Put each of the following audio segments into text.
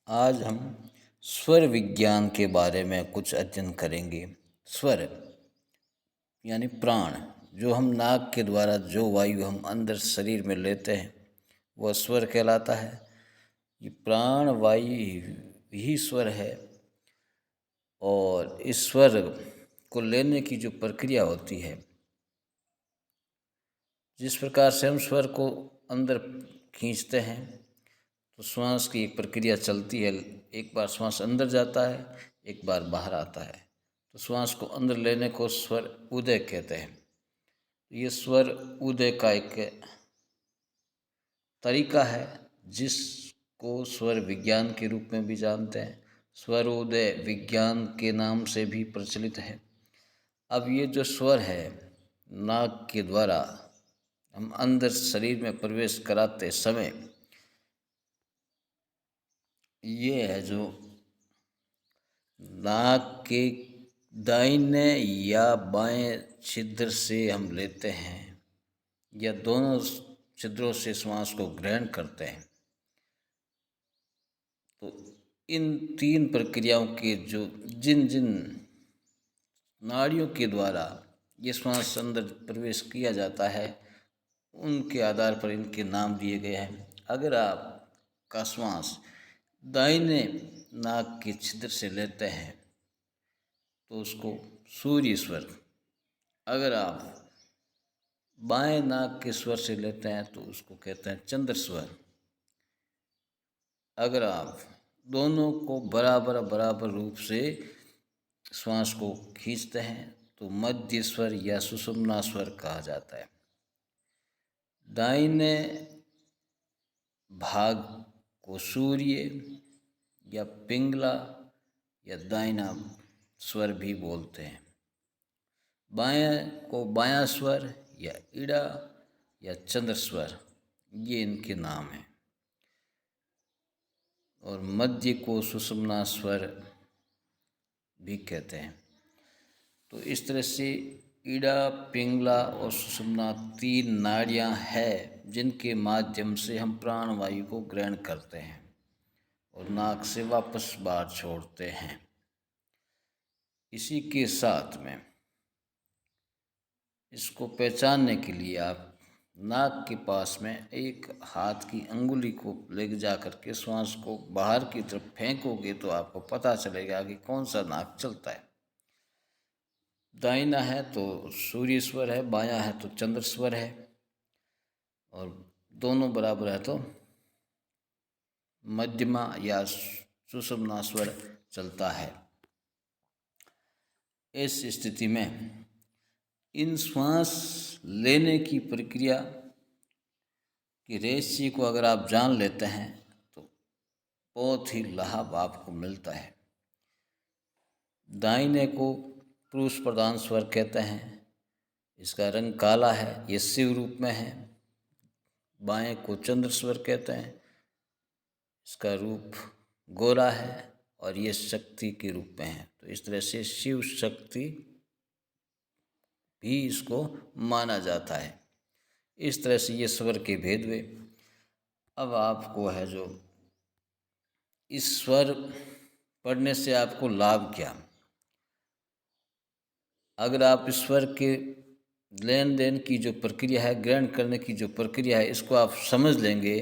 आज हम स्वर विज्ञान के बारे में कुछ अध्ययन करेंगे। स्वर यानी प्राण, जो हम नाक के द्वारा जो वायु हम अंदर शरीर में लेते हैं वह स्वर कहलाता है। ये प्राण वायु ही स्वर है और इस स्वर को लेने की जो प्रक्रिया होती है, जिस प्रकार से हम स्वर को अंदर खींचते हैं तो श्वास की एक प्रक्रिया चलती है। एक बार श्वास अंदर जाता है, एक बार बाहर आता है। तो श्वास को अंदर लेने को स्वर उदय कहते हैं। ये स्वर उदय का एक तरीका है जिसको स्वर विज्ञान के रूप में भी जानते हैं। स्वरोदय विज्ञान के नाम से भी प्रचलित है। अब ये जो स्वर है, नाक के द्वारा हम अंदर शरीर में प्रवेश कराते समय ये है जो नाक के दाहिने या बाएं छिद्र से हम लेते हैं या दोनों छिद्रों से श्वास को ग्रहण करते हैं। तो इन तीन प्रक्रियाओं के जो जिन जिन नाड़ियों के द्वारा ये श्वास अंदर प्रवेश किया जाता है, उनके आधार पर इनके नाम दिए गए हैं। अगर आपका श्वास दाहिने नाक के छिद्र से लेते हैं तो उसको सूर्य स्वर, अगर आप बाएं नाक के स्वर से लेते हैं तो उसको कहते हैं चंद्र स्वर। अगर आप दोनों को बराबर बराबर रूप से श्वास को खींचते हैं तो मध्य स्वर या सुषुम्ना स्वर कहा जाता है। दाहिने भाग को सूर्य या पिंगला या दाहिना स्वर भी बोलते हैं। बाएं को बायां स्वर या इड़ा या चंद्र स्वर, ये इनके नाम हैं। और मध्य को सुषुम्ना स्वर भी कहते हैं। तो इस तरह से इड़ा, पिंगला और सुषुम्ना तीन नाड़ियाँ हैं जिनके माध्यम से हम प्राणवायु को ग्रहण करते हैं और नाक से वापस बाहर छोड़ते हैं। इसी के साथ में इसको पहचानने के लिए आप नाक के पास में एक हाथ की अंगुली को ले जा करके श्वास को बाहर की तरफ फेंकोगे तो आपको पता चलेगा कि कौन सा नाक चलता है। दाहिना है तो सूर्य स्वर है, बायां है तो चंद्र स्वर है और दोनों बराबर है तो मध्यमा या सुषुम्ना स्वर चलता है। इस स्थिति में इन श्वास लेने की प्रक्रिया की रहस्य को अगर आप जान लेते हैं तो बहुत ही लाभ आपको मिलता है। दाहिने को पुरुष प्रधान स्वर कहते हैं, इसका रंग काला है, ये शिव रूप में है। बाएं को चंद्र स्वर कहते हैं, इसका रूप गोरा है और ये शक्ति के रूप में है। तो इस तरह से शिव शक्ति भी इसको माना जाता है। इस तरह से ये स्वर के भेद हुए। अब आपको है जो इस स्वर पढ़ने से आपको लाभ क्या। अगर आप इस स्वर के लेन देन की जो प्रक्रिया है, ग्रहण करने की जो प्रक्रिया है, इसको आप समझ लेंगे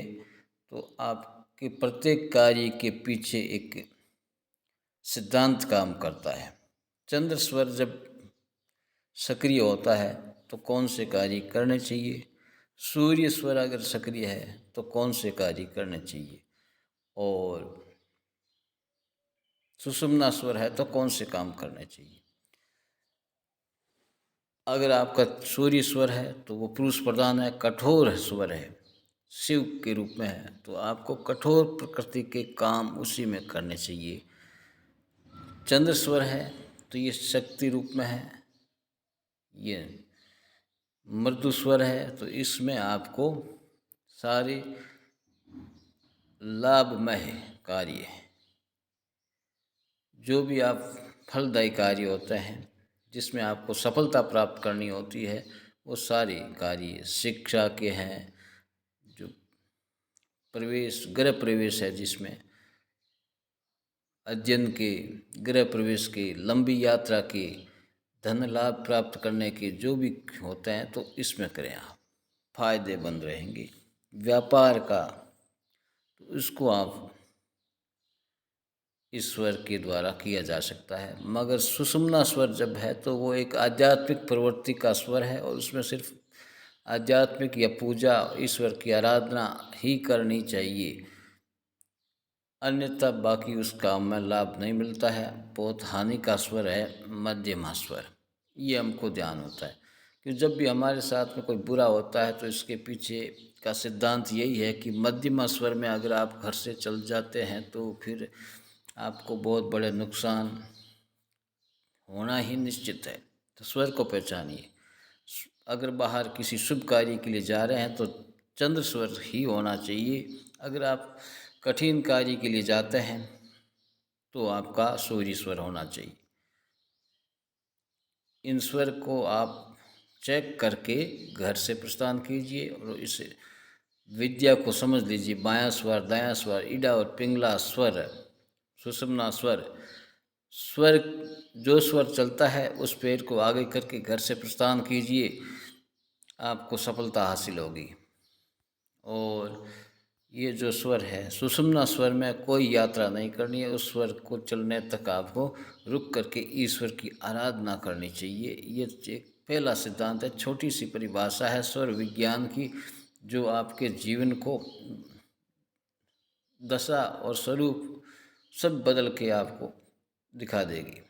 तो आपके प्रत्येक कार्य के पीछे एक सिद्धांत काम करता है। चंद्र स्वर जब सक्रिय होता है तो कौन से कार्य करने चाहिए, सूर्य स्वर अगर सक्रिय है तो कौन से कार्य करने चाहिए, और सुषुम्ना स्वर है तो कौन से काम करने चाहिए। अगर आपका सूर्य स्वर है तो वो पुरुष प्रधान है, कठोर स्वर है, शिव के रूप में है, तो आपको कठोर प्रकृति के काम उसी में करने चाहिए। चंद्र स्वर है तो ये शक्ति रूप में है, ये मृदु स्वर है, तो इसमें आपको सारे लाभमय कार्य, जो भी आप फलदायी कार्य होते हैं जिसमें आपको सफलता प्राप्त करनी होती है, वो सारे कार्य शिक्षा के हैं। जो प्रवेश, गृह प्रवेश है जिसमें अध्ययन के, गृह प्रवेश के, लंबी यात्रा के, धन लाभ प्राप्त करने के जो भी होते हैं तो इसमें करें आप, फायदेमंद रहेंगे। व्यापार का तो इसको आप इस स्वर के द्वारा किया जा सकता है, मगर सुषुम्ना स्वर जब है तो वो एक आध्यात्मिक प्रवृत्ति का स्वर है और उसमें सिर्फ आध्यात्मिक या पूजा ईश्वर की आराधना ही करनी चाहिए, अन्यथा बाकी उस काम में लाभ नहीं मिलता है। बहुत हानि का स्वर है मध्यमा स्वर, ये हमको ध्यान होता है कि जब भी हमारे साथ में कोई बुरा होता है तो इसके पीछे का सिद्धांत यही है कि मध्यमा स्वर में अगर आप घर से चल जाते हैं तो फिर आपको बहुत बड़े नुकसान होना ही निश्चित है। तो स्वर को पहचानिए। अगर बाहर किसी शुभ कार्य के लिए जा रहे हैं तो चंद्र स्वर ही होना चाहिए। अगर आप कठिन कार्य के लिए जाते हैं तो आपका सूर्य स्वर होना चाहिए। इन स्वर को आप चेक करके घर से प्रस्थान कीजिए और इस विद्या को समझ लीजिए। बायां स्वर, दायां स्वर, ईडा और पिंगला स्वर, सुषुम्ना स्वर, स्वर जो स्वर चलता है उस पेड़ को आगे करके घर से प्रस्थान कीजिए, आपको सफलता हासिल होगी। और ये जो स्वर है सुषुम्ना स्वर में कोई यात्रा नहीं करनी है, उस स्वर को चलने तक आपको रुक करके ईश्वर की आराधना करनी चाहिए। ये एक पहला सिद्धांत है, छोटी सी परिभाषा है स्वर विज्ञान की, जो आपके जीवन को दशा और स्वरूप सब बदल के आपको दिखा देगी।